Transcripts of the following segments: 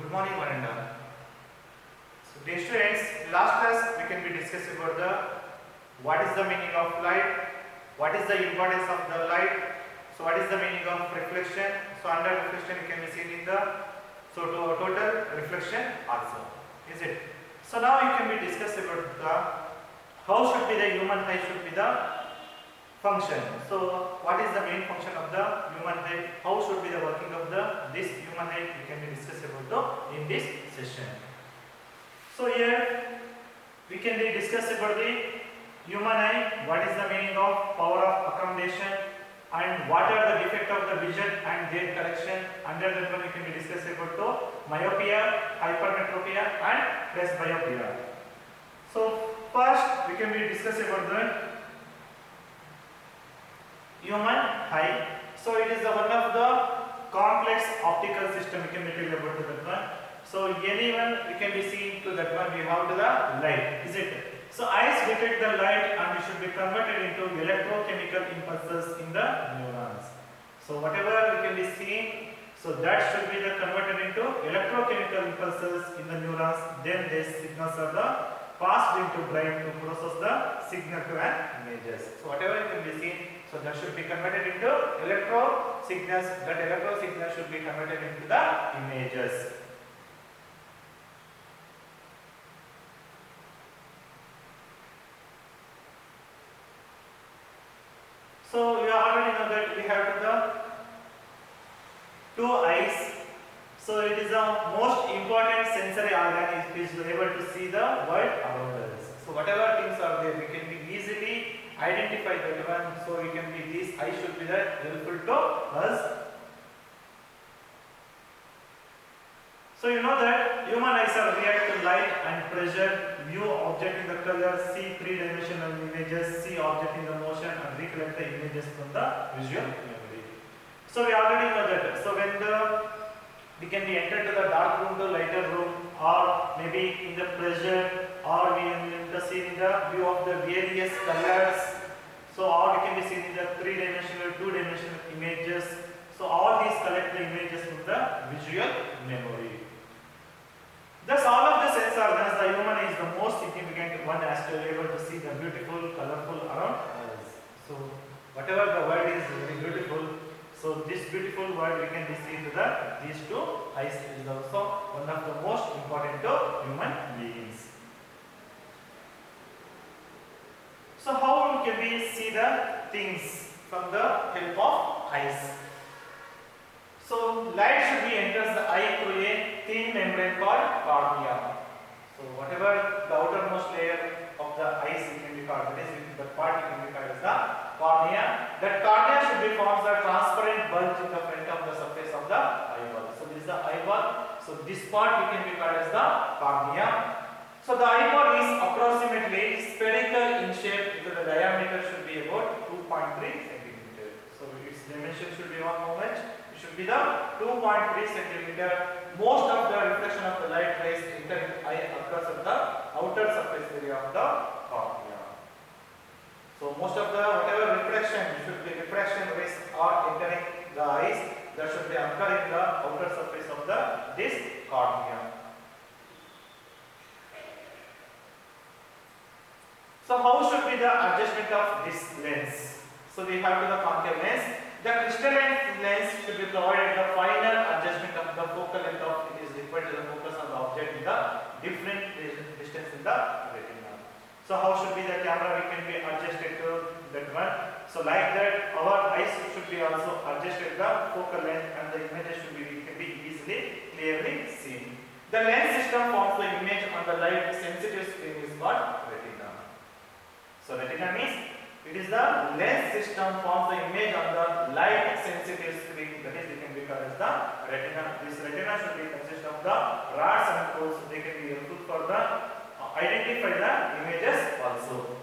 Good morning, Maranda. So, dear students, last class we can be discuss about the what is the meaning of light, what is the importance of the light, so what is the meaning of reflection. So, under reflection you can be seen in the total reflection also, is it? So now you can be discuss about the how should be the human eye should be the function. So what is the main function of the human eye? How should be the working of the this human eye? We can be discuss about in this session. So here we can be discuss about the human eye. What is the meaning of power of accommodation and what are the defect of the vision and their correction. Under that one we can be discuss about the myopia, hypermetropia and presbyopia. So first we can be discuss about the human eye. So it is the one of the complex optical system. We can be tell about that one. So anyone we can be seen to that one. We have to the light, is it? So eyes detect the light and it should be converted into electrochemical impulses in the neurons. So whatever we can be seen, so that should be the converted into electrochemical impulses in the neurons. Then these signals are the passed into brain to process the signal to an images. So whatever you can be seen, so that should be converted into electro signals. That electro signal should be converted into the images. So you already know that we have the two eyes. So it is the most important sensory organ is able to see the world around us. So whatever things are there, we can be easily identify that one. So we can be these eyes should be that helpful to us. So you know that human eyes are react to light and pressure, view object in the color, see three-dimensional images, see object in the motion and recollect the images from the visual memory. So we already know that. So when we can be entered to the dark room to lighter room, or maybe in the pressure, or we in the see in the view of the various colors. So or we can be seen in the three-dimensional, two-dimensional images. So all these collect the images from the visual memory. Thus all of the sense organs, the human is the most significant one as to be able to see the beautiful, colorful around us. So whatever the world is very beautiful, so this beautiful world we can be seen to the these two eyes is also one of the most important to human beings. So how can we see the things from the help of eyes? So light should be enters the eye through a thin membrane called cornea. So whatever the outermost layer of the eyes can be called, that is the part can be called as the cornea. That cornea should be forms a transparent bulge in the front of the surface of the eyeball. So this is the eyeball. So this part can be called as the cornea. So the eyeball is approximately spherical in shape. So the diameter should be about 2.3 cm. So its dimension should be 1 moment. Should be the 2.3 cm. Most of the reflection of the light rays enter eye occurs at the outer surface area of the cornea. So most of the whatever reflection should be refraction rays are entering the eyes, that should be occurring the outer surface of the this cornea. So how should be the adjustment of this lens? So we have the concave lens. The crystalline lens should be provided the final adjustment of the focal length of it is equal to the focus on the object with the different distance in the retina. So how should be the camera we can be adjusted to that one. So like that our eyes should be also adjusted the focal length and the images should be can be easily clearly seen. The lens system forms the image on the light sensitive screen is called retina. So retina means it is the lens system forms the image on the light sensitive screen, that is they can be called as the retina. This retina should be consist of the rods and cones. They can be helpful for the identify the images also.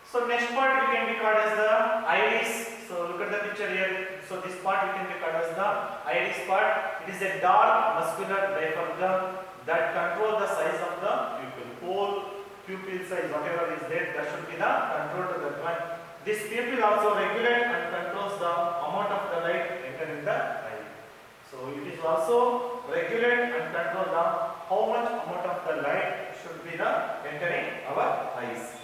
So next part we can be called as the iris. So look at the picture here. So this part we can be called as the iris part. It is a dark muscular diaphragm that control the size of the pupil. Whole pupil size, whatever is there, that should be the control to that one. This pupil also regulates and controls the amount of the light entering the eye. So it is also regulate and control the how much amount of the light should be the entering our eyes.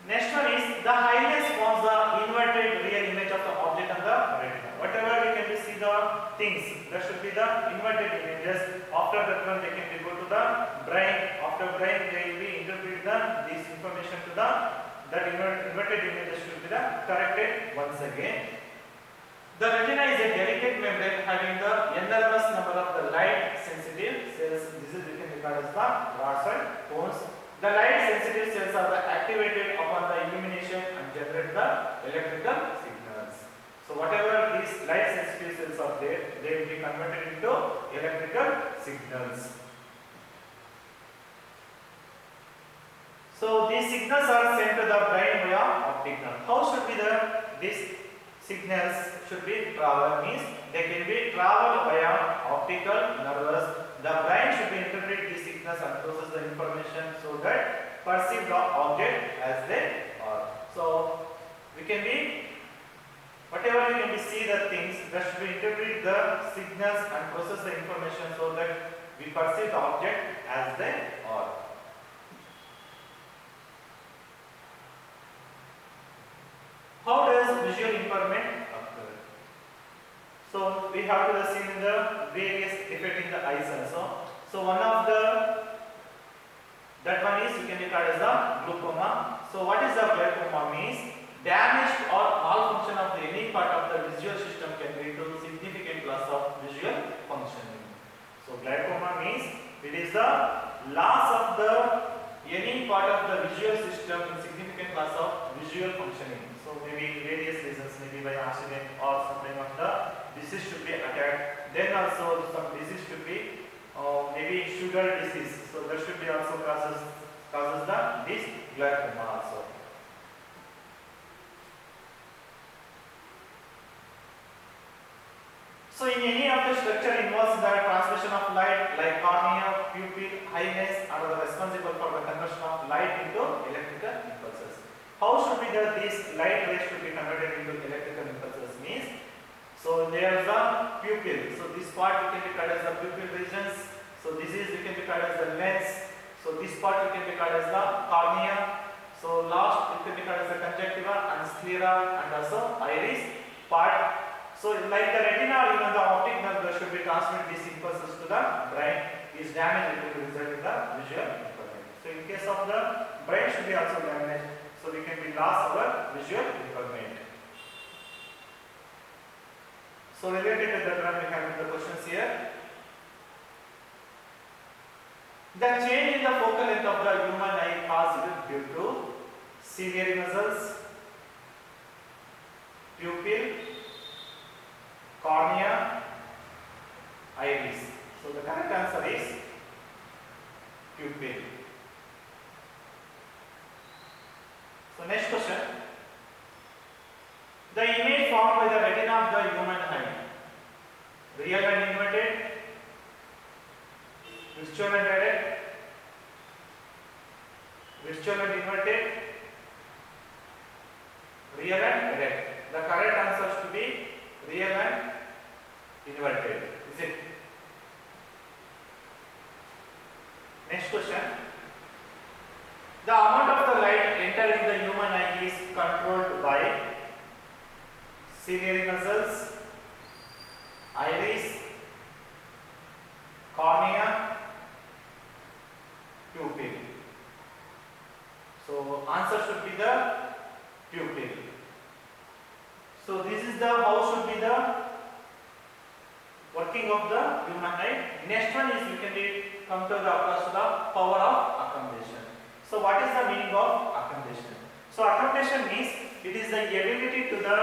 Next one is the highness forms the inverted real image of the object on the retina. Whatever we can see the things, that should be the inverted images. After that one they can go to the brain. After brain they will be interpret this information to the that inverted images should be the corrected once again. The retina is a delicate membrane having the enormous number of the light sensitive cells. This is we can regard as the rod cell cones. The light sensitive cells are activated upon the illumination and generate the electrical signals. So whatever these light sensitive cells are there, they will be converted into electrical signals. So these signals are sent to the brain via optic nerve. How should be these signals should be travel means they can be traveled via optical nerves. The brain should be interpret these signals and process the information so that perceive the object as they are. So we can be whatever we can be see the things that should be interpret the signals and process the information so that we perceive the object as they are. How does visual impairment occur? So we have to see the various effect in the eyes also. So one of that one is you can regard as the glaucoma. So what is the glaucoma means? Damaged or malfunction of any part of the visual system can lead to significant loss of visual functioning. So glaucoma means it is the loss of any part of the visual system, significant loss of visual functioning. So maybe various reasons, maybe by accident or something of the disease should be attacked. Then also some disease should be maybe sugar disease. So that should be also causes this glaucoma also. So in any of the structure involves the transmission of light like cornea, pupil, highness are responsible for the conversion of light into electrical impulses. How should be these light rays should be converted into electrical impulses means? So there is a pupil. So this part we can regard as the pupil regions. So this is we can regard as the lens. So this part we can regard as the cornea. So last we can regard as the conjunctiva and sclera and also iris part. So like the retina or even the optic nerve should be transmit these impulses to the brain. Is damaged, it will result in the visual impairment. So in case of the brain should be also damaged. So we can be lost our visual impairment. So related to that one we have the questions here. The change in the focal length of the human eye caused due to ciliary muscles, pupil, cornea, iris. So the correct answer is pupil. So next question. The image formed by the retina of the human eye, real and inverted, virtual and direct, virtual and inverted, real and direct. The correct answer should be real and inverted. Is it? Next question. The amount of the light entering the human eye is controlled by ciliary muscles, iris, cornea, pupil. So answer should be the pupil. So this is the how should be the working of the human eye. Next one is we can come to the across to the power of accommodation. So what is the meaning of accommodation? So accommodation means it is the ability to the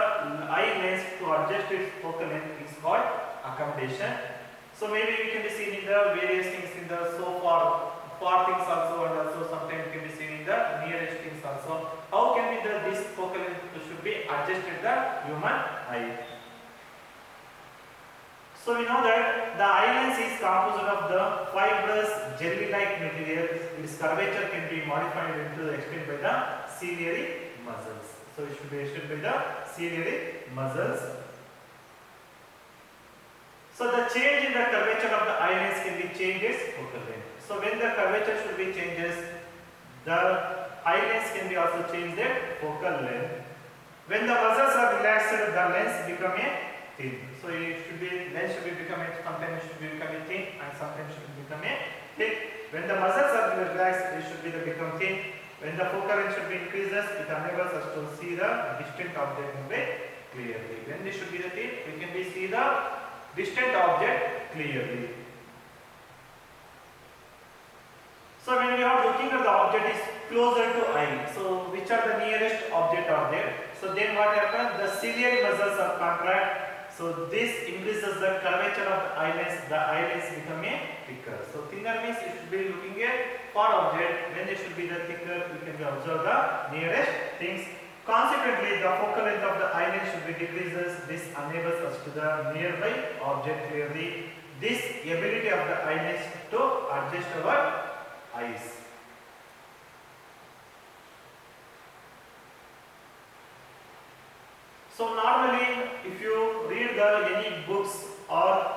eye lens to adjust its focal length is called accommodation. So maybe we can be seen in the various things in the so far things also, and also sometimes can be seen in the nearest things also. How can be this focal length should be adjusted the human eye? So we know that the eye lens is composed of the fibrous jelly-like material. Its curvature can be modified into the extent by the ciliary muscles. So it should be restricted by the ciliary muscles. So the change in the curvature of the eye lens can be changed its focal length. So when the curvature should be changes, the eye lens can be also changed their focal length. When the muscles are relaxed, the lens become a thin. So it should be lens should be become a, sometimes it should be become a thin and sometimes it should become a thick. When the muscles are relaxed, it should be become thin. When the focal length should be increases, it enables us to see the distant object very clearly. When this should be the thin, we can see the distant object clearly. So when we are looking at the object is closer to eye, so which are the nearest object are there? So then what happens? The ciliary muscles are contract. So this increases the curvature of the eyelids. The eyelids become a thicker. So thinner means it should be looking at far object. When it should be the thicker, we can observe the nearest things. Consequently, the focal length of the eyelid should be decreases. This enables us to the nearby object clearly. This ability of the eyelids to adjust our eyes. So normally, if you read any books or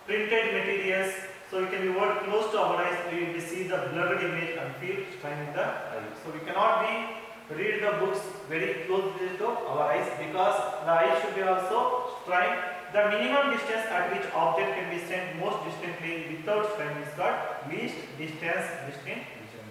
printed materials, so you can be work close to our eyes, we will see the blurred image and feel strain in the eye. So we cannot be read the books very closely to our eyes because the eye should be also strained. The minimum distance at which object can be sent most distantly without strain is called least distance distant vision.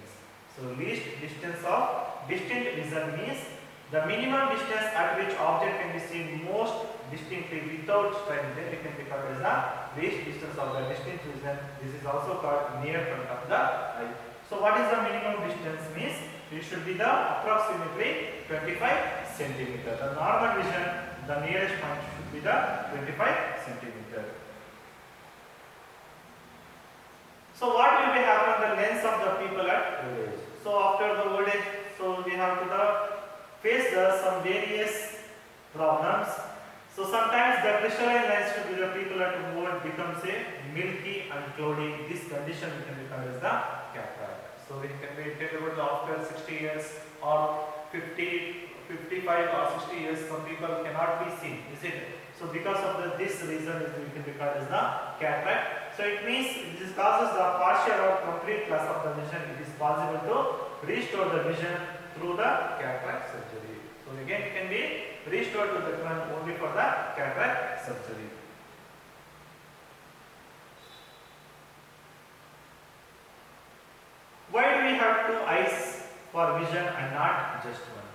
So least distance of distant vision means the minimum distance at which object can be seen most distinctly without strain. Then it can be called as the least distance of the distant vision. This is also called near front of the eye. So what is the minimum distance means? It should be the approximately 25 centimeter. The normal vision, the nearest point should be the 25 centimeter. So what will be happen the lens of the people at old age? So after the old age, so we have to face some various problems. So sometimes the crystalline lens should be the people at old becomes a milky and cloudy. This condition we can be called as the cataract. So we can be tell about after 60 years or 50, 55 or 60 years, some people cannot be seen, is it? So because of this reason, we can be called as the cataract. So it means this causes the partial or complete loss of the vision. It is possible to restore the vision through the cataract surgery. So again, it can be restored to the vision only for the cataract surgery. Why do we have two eyes for vision and not just one?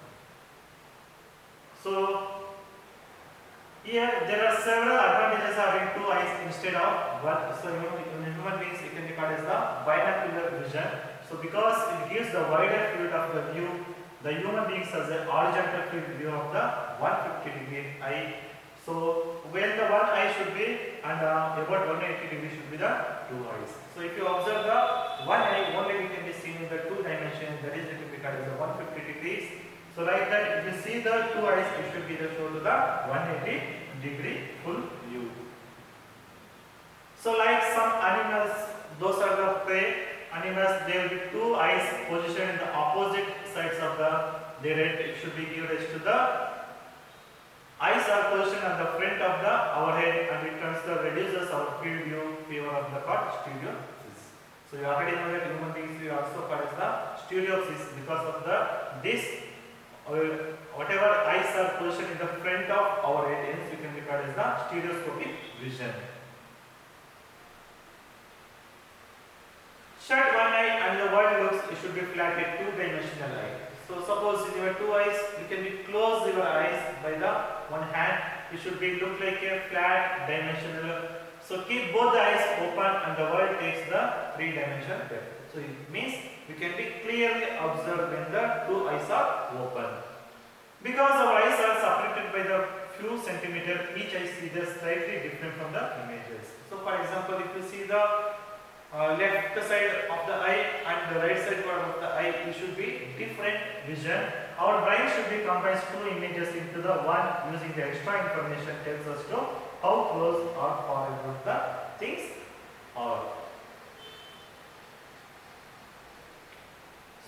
So here there are several advantages of having two eyes instead of one. So in human beings it can be called as the binocular vision. So because it gives the wider field of the view, the human beings has a horizontal field view of the 150-degree eye. So when the one eye should be and about 180 degree should be the two eyes. So if you observe the one eye only we can be seen in the two dimensions, that is it will be called as the 150 degrees. So like that, if you see the two eyes, it should be the show to the 180 degree full view. So like some animals, those are the prey animals, there will be two eyes positioned in the opposite sides of their head. It should be given to the eyes are positioned at the front of our head and it reduces our field view favor of the called stereopsis. So you already know that human beings we also call as the stereopsis because of this whatever eyes are positioned in the front of our head, hence we can be called as the stereoscopic vision. Shut one eye and the world looks, it should be flat at two-dimensional eye. So suppose in your two eyes, you can be close your eyes by the one hand. It should be look like a flat dimensional. So keep both the eyes open and the world takes the three-dimensional depth. So it means you can be clearly observed when the two eyes are open. Because our eyes are separated by the few centimeters, each eye is slightly different from the images. So for example, if you see the left side of the eye and the right side of the eye, it should be different vision. Our brain should be combines two images into the one using the extra information tells us to how close or far about the things are.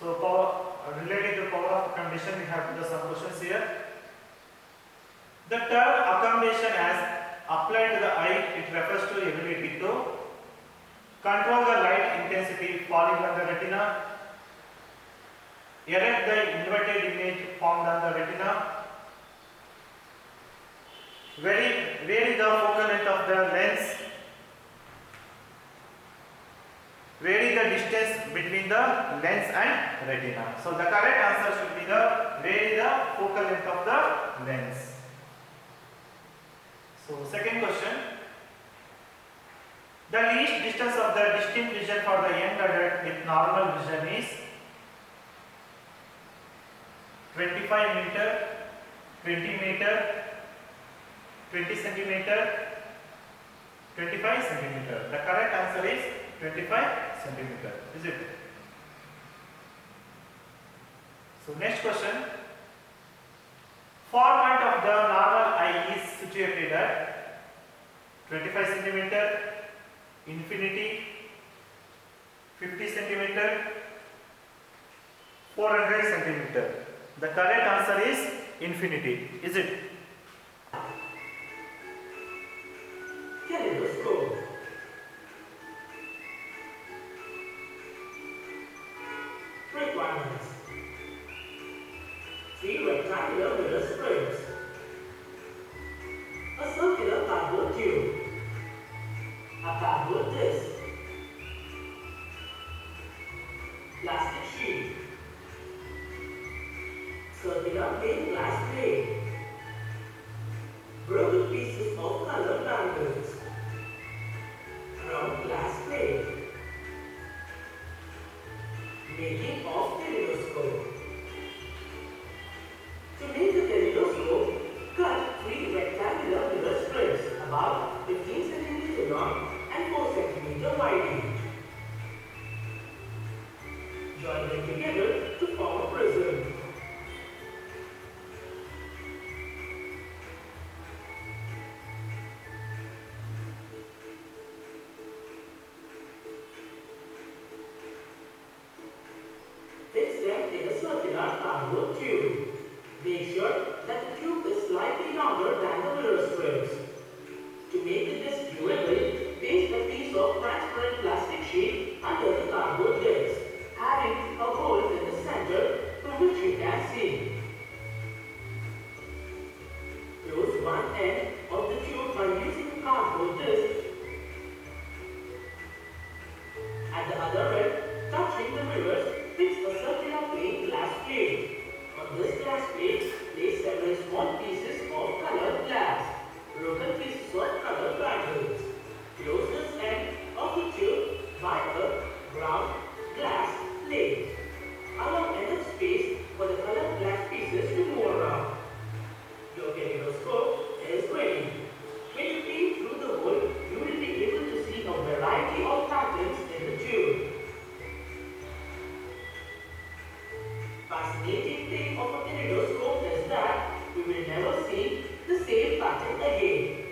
So power related to power of accommodation, we have the some questions here. The term accommodation as applied to the eye, it refers to ability to control the light intensity falling on the retina, erect the inverted image formed on the retina, vary the focal length of the lens, vary the distance between the lens and retina. So the correct answer should be the vary the focal length of the lens. So second question, the least distance of the distinct vision for the young adult with normal vision is 25 meter, 20 meter, 20 centimeter, 25 centimeter. The correct answer is 25 centimeter. Is it? So next question. Far point of the normal eye is situated at 25 centimeter, infinity, 50 centimeter, 400 centimeter. The correct answer is infinity. Is it? Kaleidoscope. Requirements: 3 rectangular mirror squares, a circular cardboard tube, a cardboard disc, plastic sheet, circular plain glass plate, broken pieces of colored bangles, round glass plate. Making of kaleidoscope. To make the kaleidoscope, cut 3 rectangular mirror strips about 15 cm long and 4 cm wide each. Join them together to form a prism. Fix them in a circular cardboard tube. Make sure that the tube is slightly longer than the mirror strips. To make the disc durable, paste a piece of transparent plastic sheet under the cardboard disc, having a hole in the center through which you can see. Close one end of the tube by using a cardboard disc. At the other end, touching the mirrors, fix a circular plain glass plate. On this glass plate, place several small pieces of colored glass, broken pieces of colored bangles. Close this end of the tube by a round glass plate. Allow enough space for the colored glass pieces to move around. Your kaleidoscope is ready. When you peek through the hole, you will be able to see a variety of patterns in the tube. Fascinating thing of a kaleidoscope is that we will never see the same pattern again.